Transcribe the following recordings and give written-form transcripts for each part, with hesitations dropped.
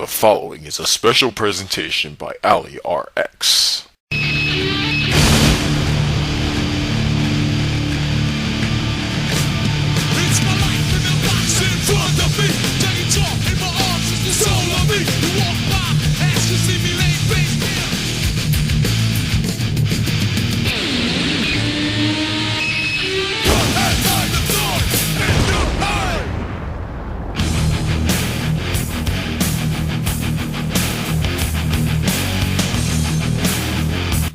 The following is a special presentation by Allie-RX. It's my life in the box in front of me. Take it off in my arms, it's the soul of me. You walk by, ask to see me lay face down. Your head by the thorn in your eye.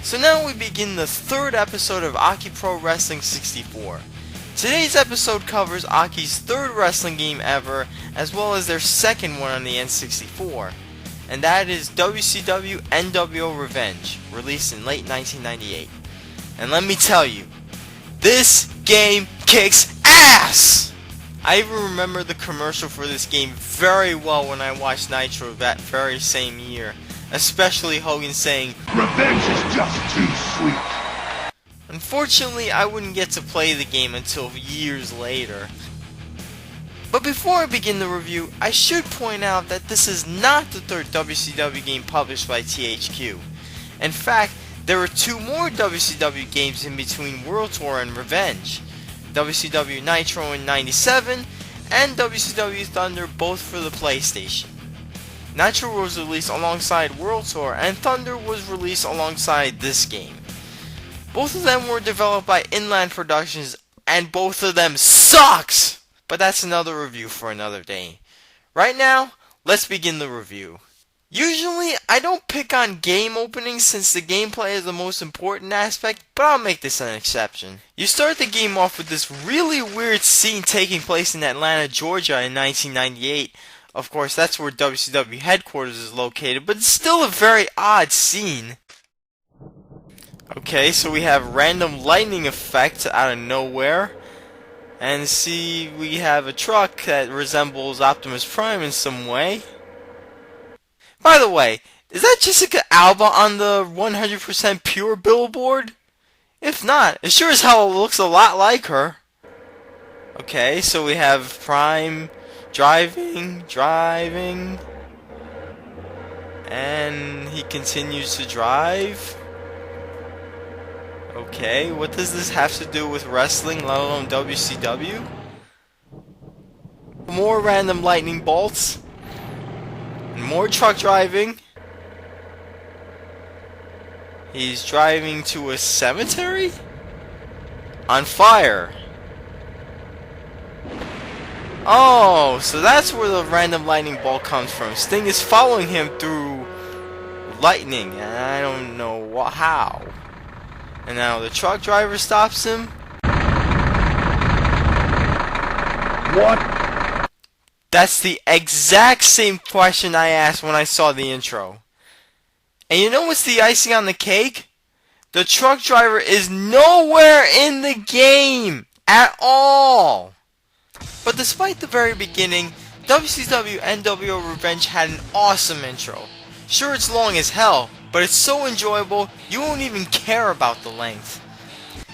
So now we begin the third episode of AKI Pro Wrestling 64. Today's episode covers Aki's third wrestling game ever, as well as their second one on the N64, and that is WCW Nwo Revenge, released in late 1998. And let me tell you, this game kicks ass! I even remember the commercial for this game very well when I watched Nitro that very same year, especially Hogan saying, "Revenge is just too sweet." Unfortunately, I wouldn't get to play the game until years later. But before I begin the review, I should point out that this is not the third WCW game published by THQ. In fact, there were two more WCW games in between World Tour and Revenge. WCW Nitro in '97 and WCW Thunder, both for the PlayStation. Nitro was released alongside World Tour, and Thunder was released alongside this game. Both of them were developed by Inland Productions, and both of them sucks! But that's another review for another day. Right now, let's begin the review. Usually, I don't pick on game openings since the gameplay is the most important aspect, but I'll make this an exception. You start the game off with this really weird scene taking place in Atlanta, Georgia in 1998. Of course, that's where WCW headquarters is located, but it's still a very odd scene. Okay, so we have random lightning effects out of nowhere. And see, we have a truck that resembles Optimus Prime in some way. By the way, is that Jessica Alba on the 100% Pure billboard? If not, it sure as hell looks a lot like her. Okay, so we have Prime driving, and he continues to drive. Okay, what does this have to do with wrestling, let alone WCW? More random lightning bolts. And more truck driving. He's driving to a cemetery? On fire. Oh, so that's where the random lightning bolt comes from. Sting is following him through lightning, and I don't know how. And now the truck driver stops him. What? That's the exact same question I asked when I saw the intro. And you know what's the icing on the cake? The truck driver is nowhere in the game at all. But despite the very beginning, WCW Nwo Revenge had an awesome intro. Sure, it's long as hell, but it's so enjoyable, you won't even care about the length.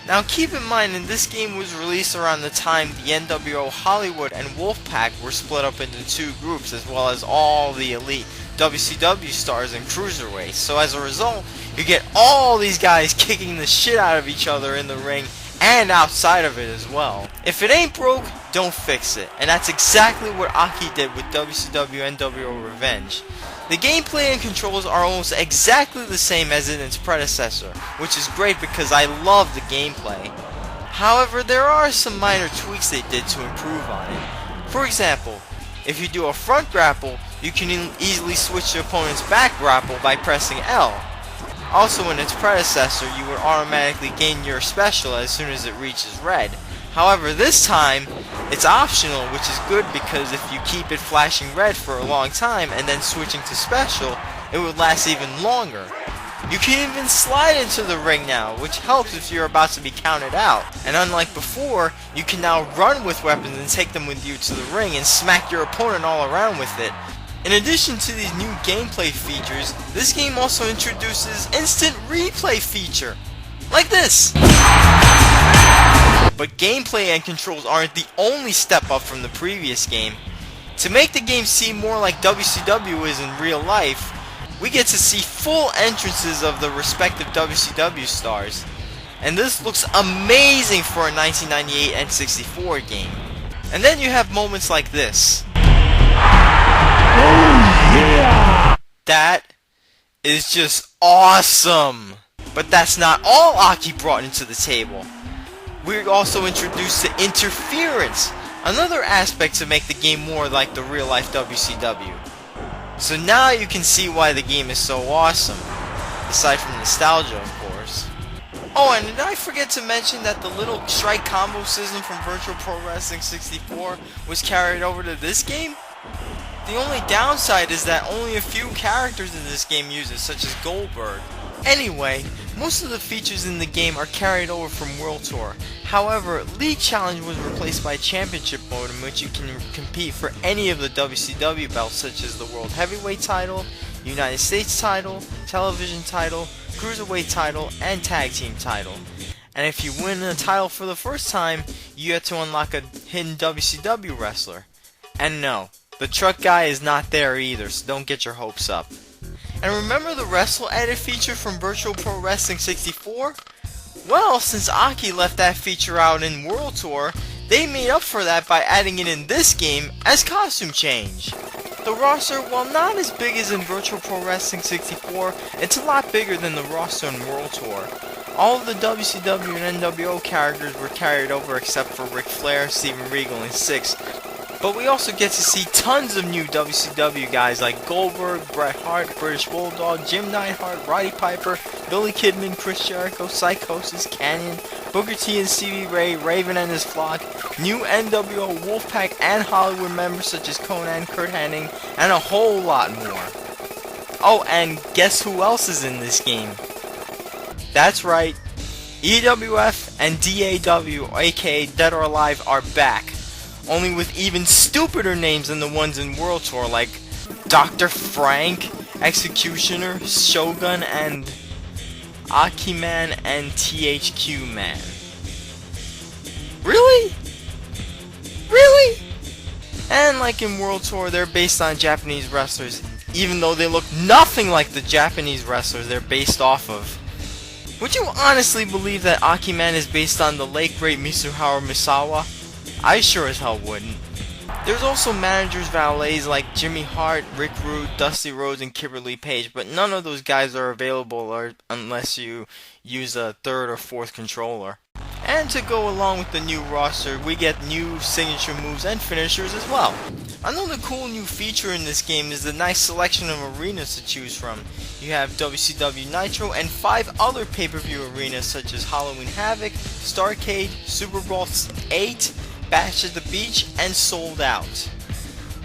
Now keep in mind, that this game was released around the time the NWO Hollywood and Wolfpac were split up into two groups, as well as all the elite WCW stars and cruiserweights. So as a result, you get all these guys kicking the shit out of each other in the ring, and outside of it as well. If it ain't broke, don't fix it. And that's exactly what Aki did with WCW Nwo Revenge. The gameplay and controls are almost exactly the same as in its predecessor, which is great because I love the gameplay. However, there are some minor tweaks they did to improve on it. For example, if you do a front grapple, you can easily switch the opponent's back grapple by pressing L. Also, in its predecessor, you would automatically gain your special as soon as it reaches red. However, this time, it's optional, which is good because if you keep it flashing red for a long time and then switching to special, it would last even longer. You can even slide into the ring now, which helps if you're about to be counted out. And unlike before, you can now run with weapons and take them with you to the ring and smack your opponent all around with it. In addition to these new gameplay features, this game also introduces instant replay feature. Like this! But gameplay and controls aren't the only step up from the previous game. To make the game seem more like WCW is in real life, we get to see full entrances of the respective WCW stars. And this looks amazing for a 1998 N64 game. And then you have moments like this. That is just awesome! But that's not all Aki brought into the table. We're also introduced to interference, another aspect to make the game more like the real life WCW. So now you can see why the game is so awesome, aside from nostalgia of course. Oh, and did I forget to mention that the little strike combo system from Virtual Pro Wrestling 64 was carried over to this game? The only downside is that only a few characters in this game use it, such as Goldberg. Anyway, most of the features in the game are carried over from World Tour. However, League Challenge was replaced by Championship mode in which you can compete for any of the WCW belts such as the World Heavyweight title, United States title, Television title, Cruiserweight title, and Tag Team title. And if you win a title for the first time, you get to unlock a hidden WCW wrestler. And no, the truck guy is not there either, so don't get your hopes up. And remember the Wrestle Edit feature from Virtual Pro Wrestling 64? Well, since Aki left that feature out in World Tour, they made up for that by adding it in this game as costume change. The roster, while not as big as in Virtual Pro Wrestling 64, it's a lot bigger than the roster in World Tour. All of the WCW and NWO characters were carried over except for Ric Flair, Steven Regal, and Six. But we also get to see tons of new WCW guys like Goldberg, Bret Hart, British Bulldog, Jim Neidhart, Roddy Piper, Billy Kidman, Chris Jericho, Psychosis, Kanyon, Booker T and Stevie Ray, Raven and his flock, new NWO, Wolfpac and Hollywood members such as Konnan, Curt Hennig, and a whole lot more. Oh, and guess who else is in this game? That's right, EWF and DAW, aka Dead or Alive, are back. Only with even stupider names than the ones in World Tour like Dr. Frank, Executioner, Shogun, and Aki-Man and THQ-Man. Really? Really? And like in World Tour, they're based on Japanese wrestlers, even though they look nothing like the Japanese wrestlers they're based off of. Would you honestly believe that Aki-Man is based on the late great Mitsuharu Misawa? I sure as hell wouldn't. There's also managers valets like Jimmy Hart, Rick Rude, Dusty Rhodes, and Kimberly Page, but none of those guys are available unless you use a third or fourth controller. And to go along with the new roster, we get new signature moves and finishers as well. Another cool new feature in this game is the nice selection of arenas to choose from. You have WCW Nitro and 5 other pay-per-view arenas such as Halloween Havoc, Starrcade, Super Bowl 8, Bash at the Beach, and Sold Out.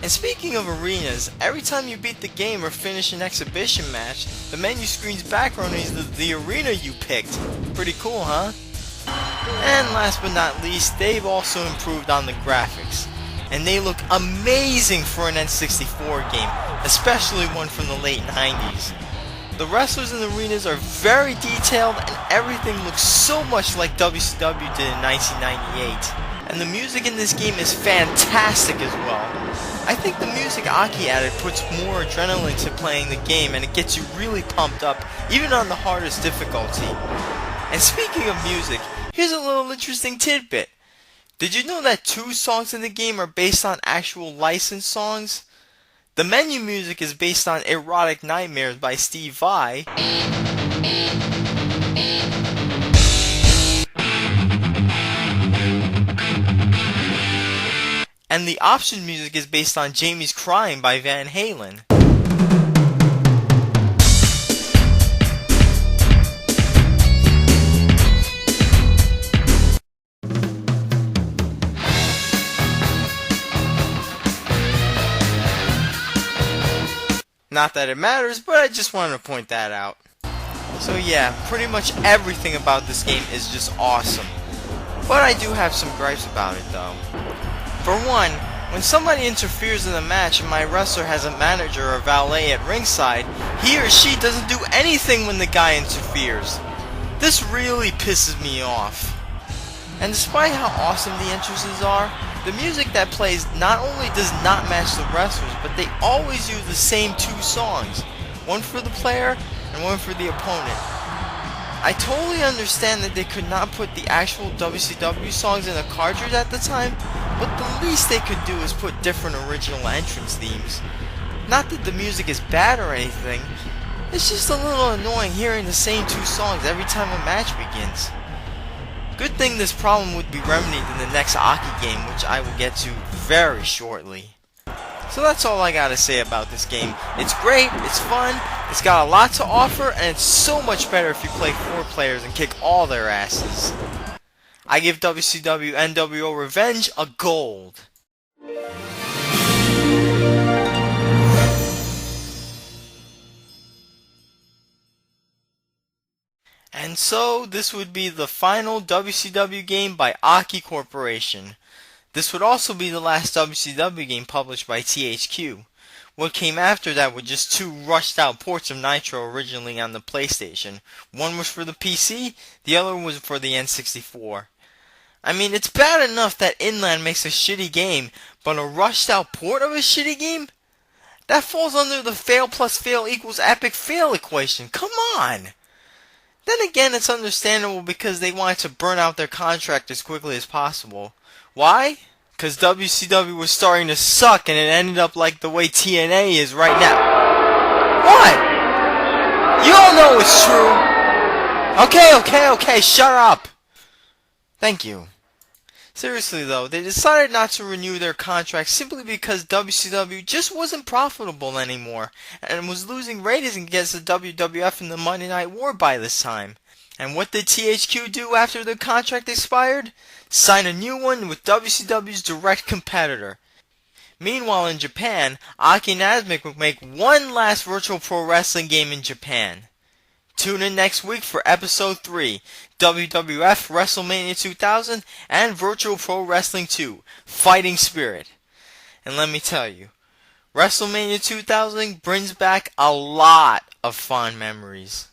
And speaking of arenas, every time you beat the game or finish an exhibition match, the menu screen's background is the arena you picked. Pretty cool, huh? And last but not least, they've also improved on the graphics. And they look amazing for an N64 game, especially one from the late 90s. The wrestlers in the arenas are very detailed and everything looks so much like WCW did in 1998. And the music in this game is fantastic as well. I think the music Aki added puts more adrenaline to playing the game and it gets you really pumped up, even on the hardest difficulty. And speaking of music, here's a little interesting tidbit. Did you know that 2 songs in the game are based on actual licensed songs? The menu music is based on Erotic Nightmares by Steve Vai. And the option music is based on Jamie's Crying by Van Halen. Not that it matters, but I just wanted to point that out. So yeah, pretty much everything about this game is just awesome. But I do have some gripes about it though. For one, when somebody interferes in a match and my wrestler has a manager or valet at ringside, he or she doesn't do anything when the guy interferes. This really pisses me off. And despite how awesome the entrances are, The music that plays not only does not match the wrestlers, but they always use the same two songs, one for the player and one for the opponent. I totally understand that they could not put the actual WCW songs in a cartridge at the time, but the least they could do is put different original entrance themes. Not that the music is bad or anything, it's just a little annoying hearing the same two songs every time a match begins. Good thing this problem would be remedied in the next AKI game, which I will get to very shortly. So that's all I gotta say about this game. It's great, it's fun, it's got a lot to offer, and it's so much better if you play 4 players and kick all their asses. I give WCW NWO Revenge a gold. And so, this would be the final WCW game by AKI Corporation. This would also be the last WCW game published by THQ. What came after that were just 2 rushed out ports of Nitro originally on the PlayStation. One was for the PC, the other was for the N64. I mean, it's bad enough that Inland makes a shitty game, but a rushed out port of a shitty game? That falls under the fail plus fail equals epic fail equation. Come on! Then again, it's understandable because they wanted to burn out their contract as quickly as possible. Why? Because WCW was starting to suck and it ended up like the way TNA is right now. What? You all know it's true. Okay, shut up. Thank you. Seriously though, they decided not to renew their contract simply because WCW just wasn't profitable anymore and was losing ratings against the WWF in the Monday Night War by this time. And what did THQ do after their contract expired? Sign a new one with WCW's direct competitor. Meanwhile in Japan, Aki Nazmic would make one last Virtual Pro Wrestling game in Japan. Tune in next week for Episode 3, WWF WrestleMania 2000 and Virtual Pro Wrestling 2, Fighting Spirit. And let me tell you, WrestleMania 2000 brings back a lot of fond memories.